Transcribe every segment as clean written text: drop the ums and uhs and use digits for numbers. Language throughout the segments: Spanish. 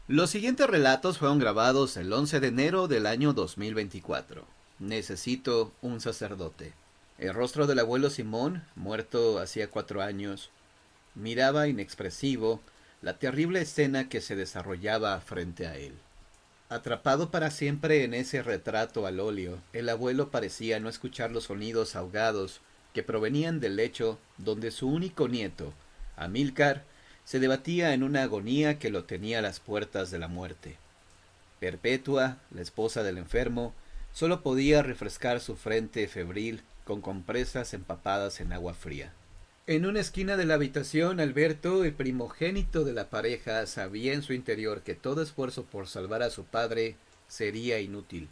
Los siguientes relatos fueron grabados el 11 de enero del año 2024. Necesito un sacerdote. El rostro del abuelo Simón, muerto hacía 4 años, miraba inexpresivo la terrible escena que se desarrollaba frente a él. Atrapado para siempre en ese retrato al óleo, el abuelo parecía no escuchar los sonidos ahogados que provenían del lecho donde su único nieto, Amílcar, se debatía en una agonía que lo tenía a las puertas de la muerte. Perpetua, la esposa del enfermo, solo podía refrescar su frente febril con compresas empapadas en agua fría. En una esquina de la habitación, Alberto, el primogénito de la pareja, sabía en su interior que todo esfuerzo por salvar a su padre sería inútil.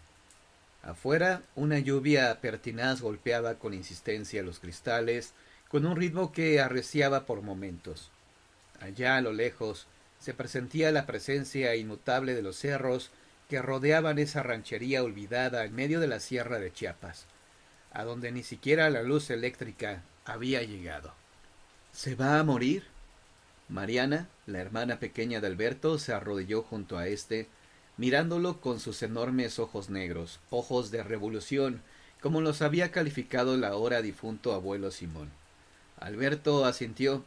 Afuera, una lluvia pertinaz golpeaba con insistencia los cristales, con un ritmo que arreciaba por momentos. Allá a lo lejos se presentía la presencia inmutable de los cerros que rodeaban esa ranchería olvidada en medio de la sierra de Chiapas, a donde ni siquiera la luz eléctrica había llegado. ¿Se va a morir? Mariana, la hermana pequeña de Alberto, se arrodilló junto a éste, mirándolo con sus enormes ojos negros, ojos de revolución, como los había calificado el ahora difunto abuelo Simón. Alberto asintió,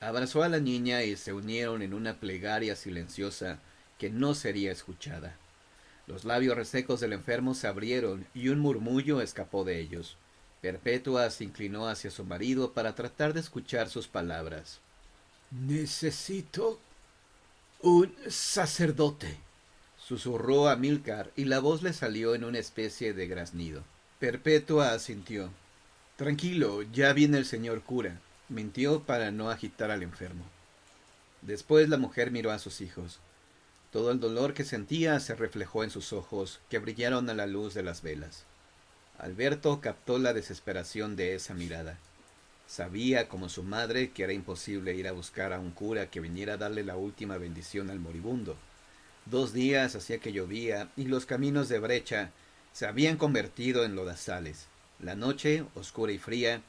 abrazó a la niña y se unieron en una plegaria silenciosa que no sería escuchada. Los labios resecos del enfermo se abrieron y un murmullo escapó de ellos. Perpetua se inclinó hacia su marido para tratar de escuchar sus palabras. Necesito un sacerdote, susurró Amílcar y la voz le salió en una especie de graznido. Perpetua asintió. Tranquilo, ya viene el señor cura, mintió para no agitar al enfermo. Después la mujer miró a sus hijos. Todo el dolor que sentía se reflejó en sus ojos, que brillaron a la luz de las velas. Alberto captó la desesperación de esa mirada. Sabía, como su madre, que era imposible ir a buscar a un cura que viniera a darle la última bendición al moribundo. 2 días hacía que llovía y los caminos de brecha se habían convertido en lodazales. La noche, oscura y fría,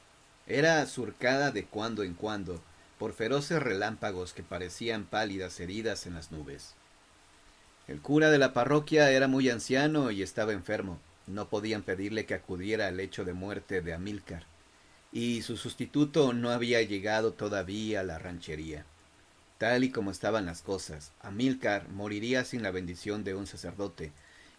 era surcada de cuando en cuando por feroces relámpagos que parecían pálidas heridas en las nubes. El cura de la parroquia era muy anciano y estaba enfermo. No podían pedirle que acudiera al lecho de muerte de Amílcar, y su sustituto no había llegado todavía a la ranchería. Tal y como estaban las cosas, Amílcar moriría sin la bendición de un sacerdote,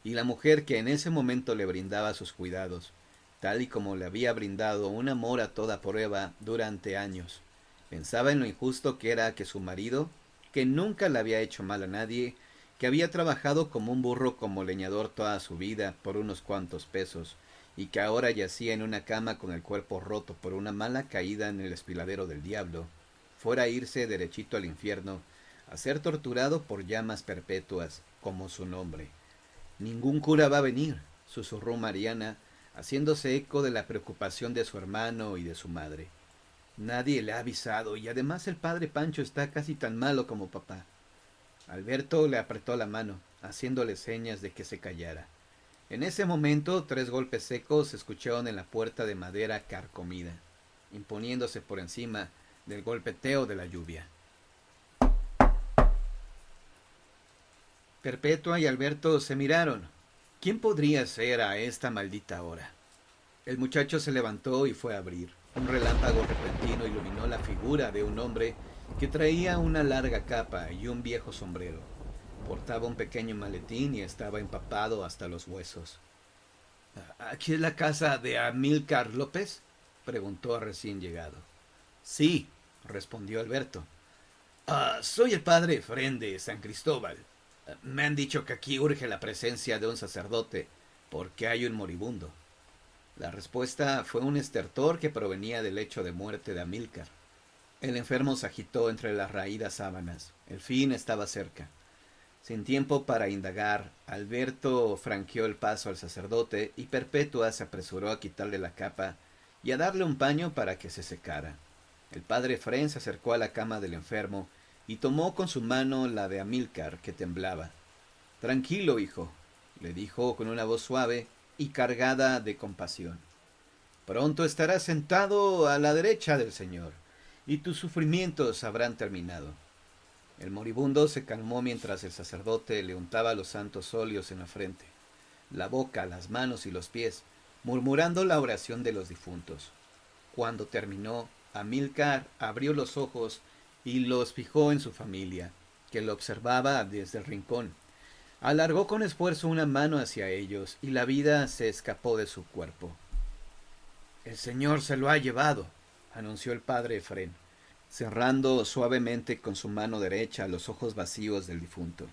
y la mujer que en ese momento le brindaba sus cuidados, tal y como le había brindado un amor a toda prueba durante años. Pensaba en lo injusto que era que su marido, que nunca le había hecho mal a nadie, que había trabajado como un burro como leñador toda su vida por unos cuantos pesos, y que ahora yacía en una cama con el cuerpo roto por una mala caída en el espiladero del diablo, fuera a irse derechito al infierno, a ser torturado por llamas perpetuas, como su nombre. Ningún cura va a venir, susurró Mariana, haciéndose eco de la preocupación de su hermano y de su madre. Nadie le ha avisado, y además el padre Pancho está casi tan malo como papá. Alberto le apretó la mano, haciéndole señas de que se callara. En ese momento, 3 golpes secos se escucharon en la puerta de madera carcomida, imponiéndose por encima del golpeteo de la lluvia. Perpetua y Alberto se miraron. ¿Quién podría ser a esta maldita hora? El muchacho se levantó y fue a abrir. Un relámpago repentino iluminó la figura de un hombre que traía una larga capa y un viejo sombrero. Portaba un pequeño maletín y estaba empapado hasta los huesos. ¿Aquí es la casa de Amílcar López? Preguntó a recién llegado. Sí, respondió Alberto. Soy el padre Efrén de San Cristóbal. Me han dicho que aquí urge la presencia de un sacerdote, porque hay un moribundo. La respuesta fue un estertor que provenía del lecho de muerte de Amílcar. El enfermo se agitó entre las raídas sábanas. El fin estaba cerca. Sin tiempo para indagar, Alberto franqueó el paso al sacerdote y Perpetua se apresuró a quitarle la capa y a darle un paño para que se secara. El padre Efrén se acercó a la cama del enfermo y tomó con su mano la de Amílcar, que temblaba. Tranquilo, hijo, le dijo con una voz suave y cargada de compasión. Pronto estarás sentado a la derecha del Señor, y tus sufrimientos habrán terminado. El moribundo se calmó mientras el sacerdote le untaba los santos óleos en la frente, la boca, las manos y los pies, murmurando la oración de los difuntos. Cuando terminó, Amílcar abrió los ojos y los fijó en su familia, que lo observaba desde el rincón. Alargó con esfuerzo una mano hacia ellos y la vida se escapó de su cuerpo. «El Señor se lo ha llevado», anunció el padre Efrén, cerrando suavemente con su mano derecha los ojos vacíos del difunto.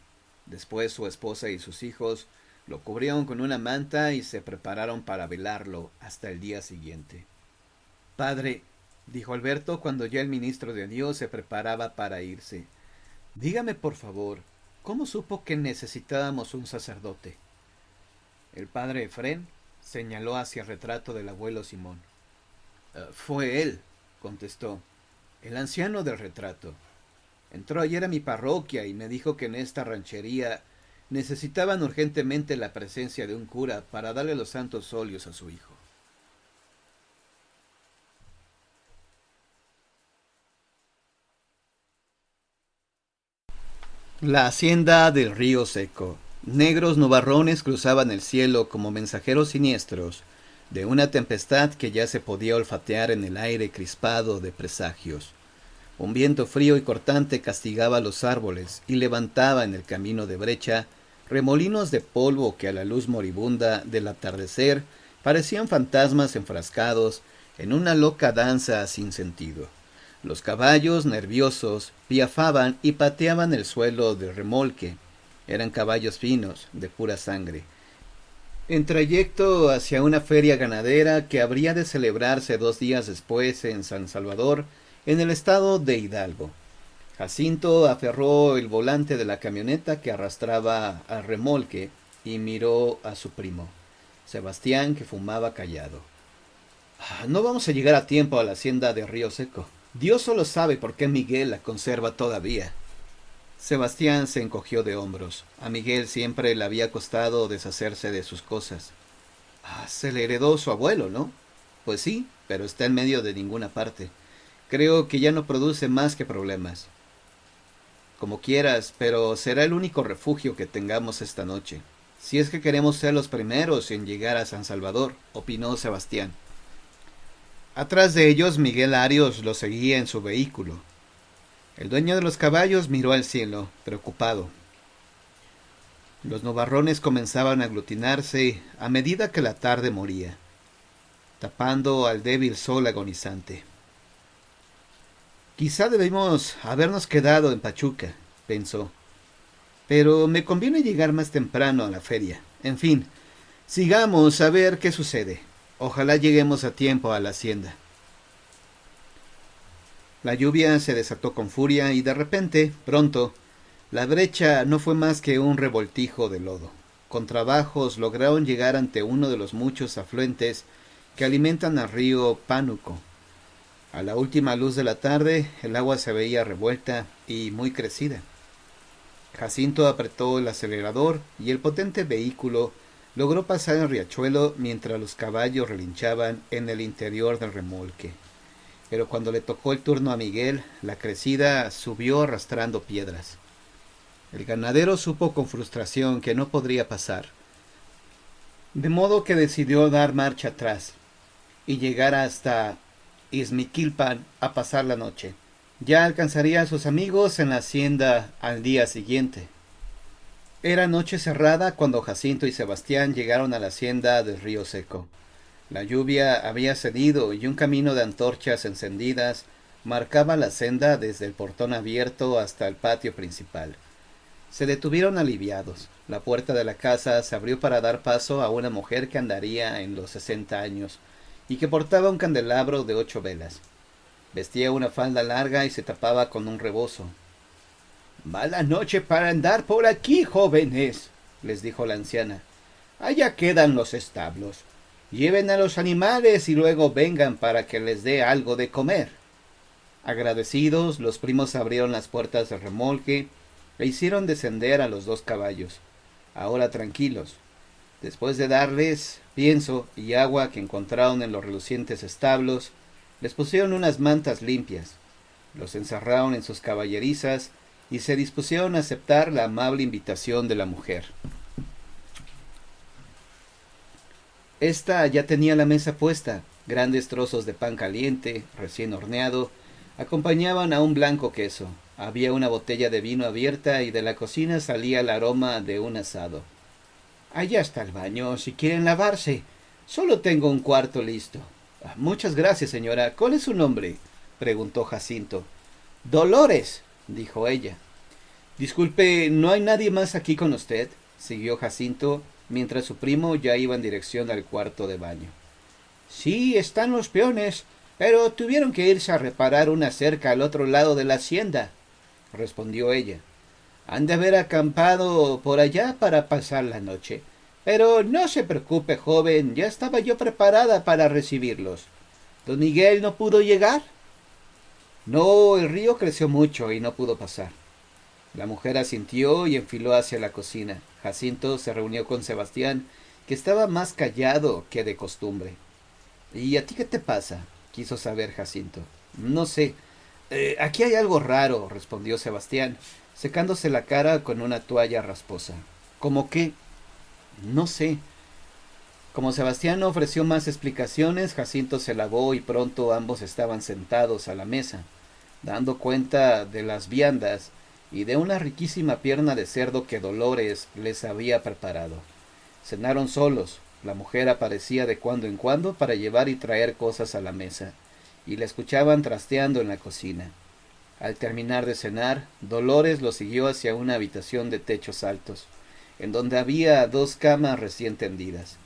Después su esposa y sus hijos lo cubrieron con una manta y se prepararon para velarlo hasta el día siguiente. «Padre», dijo Alberto cuando ya el ministro de Dios se preparaba para irse, «dígame por favor, ¿cómo supo que necesitábamos un sacerdote?» El padre Efrén señaló hacia el retrato del abuelo Simón. «Fue él», contestó, «el anciano del retrato. Entró ayer a mi parroquia y me dijo que en esta ranchería necesitaban urgentemente la presencia de un cura para darle los santos óleos a su hijo». La hacienda del río Seco. Negros nubarrones cruzaban el cielo como mensajeros siniestros de una tempestad que ya se podía olfatear en el aire crispado de presagios. Un viento frío y cortante castigaba los árboles y levantaba en el camino de brecha remolinos de polvo que a la luz moribunda del atardecer parecían fantasmas enfrascados en una loca danza sin sentido. Los caballos, nerviosos, piafaban y pateaban el suelo del remolque. Eran caballos finos, de pura sangre. En trayecto hacia una feria ganadera que habría de celebrarse 2 días después en San Salvador, en el estado de Hidalgo. Jacinto aferró el volante de la camioneta que arrastraba al remolque y miró a su primo, Sebastián, que fumaba callado. «No vamos a llegar a tiempo a la hacienda de Río Seco. Dios solo sabe por qué Miguel la conserva todavía». Sebastián se encogió de hombros. A Miguel siempre le había costado deshacerse de sus cosas. Se le heredó su abuelo, ¿no? Pues sí, pero está en medio de ninguna parte. Creo que ya no produce más que problemas. Como quieras, pero será el único refugio que tengamos esta noche. Si es que queremos ser los primeros en llegar a San Salvador, opinó Sebastián. Atrás de ellos Miguel Arios los seguía en su vehículo. El dueño de los caballos miró al cielo, preocupado. Los nubarrones comenzaban a aglutinarse a medida que la tarde moría, tapando al débil sol agonizante. «Quizá debimos habernos quedado en Pachuca», pensó, «pero me conviene llegar más temprano a la feria. En fin, sigamos a ver qué sucede. Ojalá lleguemos a tiempo a la hacienda». La lluvia se desató con furia y de repente, pronto, la brecha no fue más que un revoltijo de lodo. Con trabajos lograron llegar ante uno de los muchos afluentes que alimentan al río Pánuco. A la última luz de la tarde, el agua se veía revuelta y muy crecida. Jacinto apretó el acelerador y el potente vehículo logró pasar el riachuelo mientras los caballos relinchaban en el interior del remolque. Pero cuando le tocó el turno a Miguel, la crecida subió arrastrando piedras. El ganadero supo con frustración que no podría pasar, de modo que decidió dar marcha atrás y llegar hasta Izmiquilpan a pasar la noche. Ya alcanzaría a sus amigos en la hacienda al día siguiente. Era noche cerrada cuando Jacinto y Sebastián llegaron a la hacienda del Río Seco. La lluvia había cedido y un camino de antorchas encendidas marcaba la senda desde el portón abierto hasta el patio principal. Se detuvieron aliviados. La puerta de la casa se abrió para dar paso a una mujer que andaría en los 60 años y que portaba un candelabro de 8 velas. Vestía una falda larga y se tapaba con un rebozo. «Mala noche para andar por aquí, jóvenes», les dijo la anciana. «Allá quedan los establos. Lleven a los animales y luego vengan para que les dé algo de comer». Agradecidos, los primos abrieron las puertas del remolque e hicieron descender a los 2 caballos, ahora tranquilos. Después de darles pienso y agua que encontraron en los relucientes establos, les pusieron unas mantas limpias, los encerraron en sus caballerizas y se dispusieron a aceptar la amable invitación de la mujer. Esta ya tenía la mesa puesta. Grandes trozos de pan caliente, recién horneado, acompañaban a un blanco queso. Había una botella de vino abierta y de la cocina salía el aroma de un asado. Allá está el baño, si quieren lavarse. Solo tengo un cuarto listo. Muchas gracias, señora. ¿Cuál es su nombre? Preguntó Jacinto. Dolores, dijo ella. Disculpe, ¿no hay nadie más aquí con usted? Siguió Jacinto, mientras su primo ya iba en dirección al cuarto de baño. Sí, están los peones, pero tuvieron que irse a reparar una cerca al otro lado de la hacienda, respondió ella. Han de haber acampado por allá para pasar la noche. Pero no se preocupe, joven, ya estaba yo preparada para recibirlos. ¿Don Miguel no pudo llegar? No, el río creció mucho y no pudo pasar. La mujer asintió y enfiló hacia la cocina. Jacinto se reunió con Sebastián, que estaba más callado que de costumbre. ¿Y a ti qué te pasa? Quiso saber Jacinto. No sé. Aquí hay algo raro, respondió Sebastián, secándose la cara con una toalla rasposa. ¿Cómo qué? No sé. Como Sebastián no ofreció más explicaciones, Jacinto se lavó y pronto ambos estaban sentados a la mesa, dando cuenta de las viandas y de una riquísima pierna de cerdo que Dolores les había preparado. Cenaron solos. La mujer aparecía de cuando en cuando para llevar y traer cosas a la mesa, y la escuchaban trasteando en la cocina. Al terminar de cenar, Dolores lo siguió hacia una habitación de techos altos, en donde había 2 camas recién tendidas.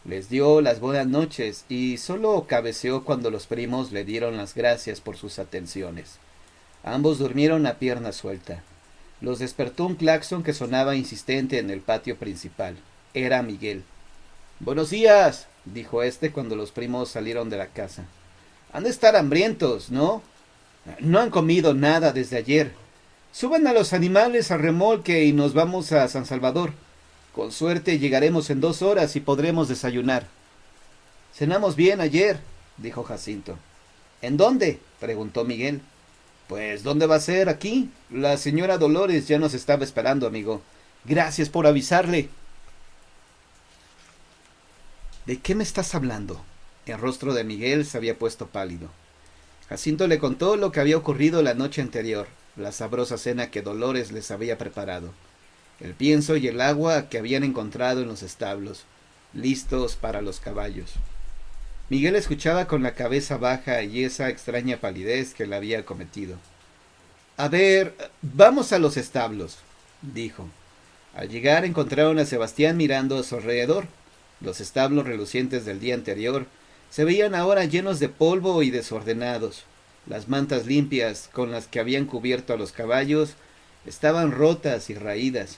Les dio las buenas noches y solo cabeceó cuando los primos le dieron las gracias por sus atenciones. Ambos durmieron a pierna suelta. Los despertó un claxon que sonaba insistente en el patio principal. Era Miguel. Buenos días, dijo éste cuando los primos salieron de la casa. Han de estar hambrientos, ¿no? No han comido nada desde ayer. Suban a los animales al remolque y nos vamos a San Salvador. Con suerte llegaremos en 2 horas y podremos desayunar. Cenamos bien ayer, dijo Jacinto. ¿En dónde? Preguntó Miguel. Pues, ¿dónde va a ser? Aquí. La señora Dolores ya nos estaba esperando, amigo. Gracias por avisarle. ¿De qué me estás hablando? El rostro de Miguel se había puesto pálido. Jacinto le contó lo que había ocurrido la noche anterior, la sabrosa cena que Dolores les había preparado, el pienso y el agua que habían encontrado en los establos, listos para los caballos. Miguel escuchaba con la cabeza baja y esa extraña palidez que le había acometido. A ver, vamos a los establos, dijo. Al llegar encontraron a Sebastián mirando a su alrededor. Los establos relucientes del día anterior se veían ahora llenos de polvo y desordenados. Las mantas limpias con las que habían cubierto a los caballos estaban rotas y raídas.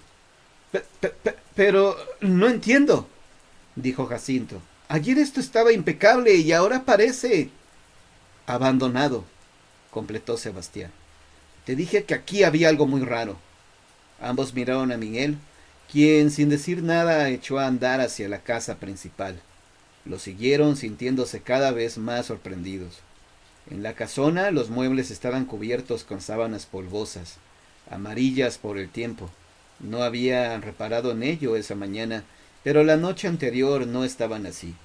Pero no entiendo, dijo Jacinto. Ayer esto estaba impecable y ahora parece... Abandonado, completó Sebastián. Te dije que aquí había algo muy raro. Ambos miraron a Miguel, quien sin decir nada echó a andar hacia la casa principal. Lo siguieron sintiéndose cada vez más sorprendidos. En la casona los muebles estaban cubiertos con sábanas polvosas, amarillas por el tiempo. No habían reparado en ello esa mañana, pero la noche anterior no estaban así.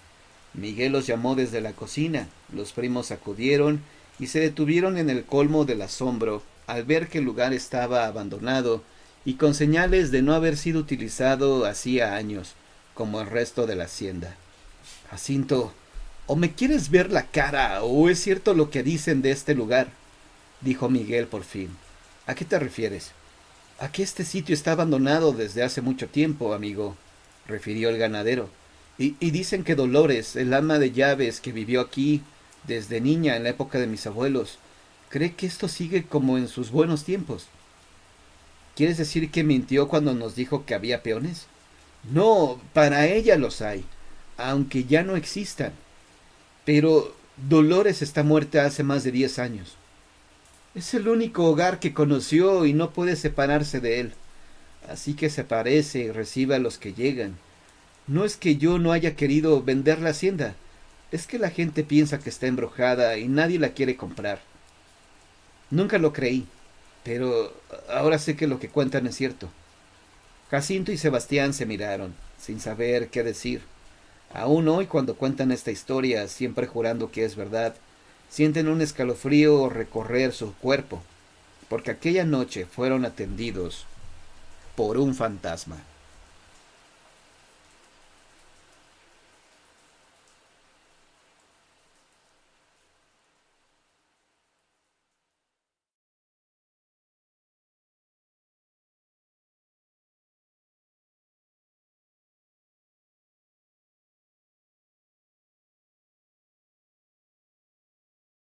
Miguel los llamó desde la cocina. Los primos acudieron y se detuvieron en el colmo del asombro al ver que el lugar estaba abandonado y con señales de no haber sido utilizado hacía años, como el resto de la hacienda. Jacinto, o me quieres ver la cara, o es cierto lo que dicen de este lugar, dijo Miguel por fin. ¿A qué te refieres? A que este sitio está abandonado desde hace mucho tiempo, amigo, refirió el ganadero. Y dicen que Dolores, el ama de llaves que vivió aquí desde niña en la época de mis abuelos, cree que esto sigue como en sus buenos tiempos. ¿Quieres decir que mintió cuando nos dijo que había peones? No, para ella los hay, aunque ya no existan. Pero Dolores está muerta hace más de 10 años. Es el único hogar que conoció y no puede separarse de él. Así que se parece y recibe a los que llegan. No es que yo no haya querido vender la hacienda, es que la gente piensa que está embrujada y nadie la quiere comprar. Nunca lo creí, Pero ahora sé que lo que cuentan es cierto. Jacinto y Sebastián se miraron, sin saber qué decir. Aún hoy, cuando cuentan esta historia, siempre jurando que es verdad, sienten un escalofrío recorrer su cuerpo, porque aquella noche fueron atendidos por un fantasma.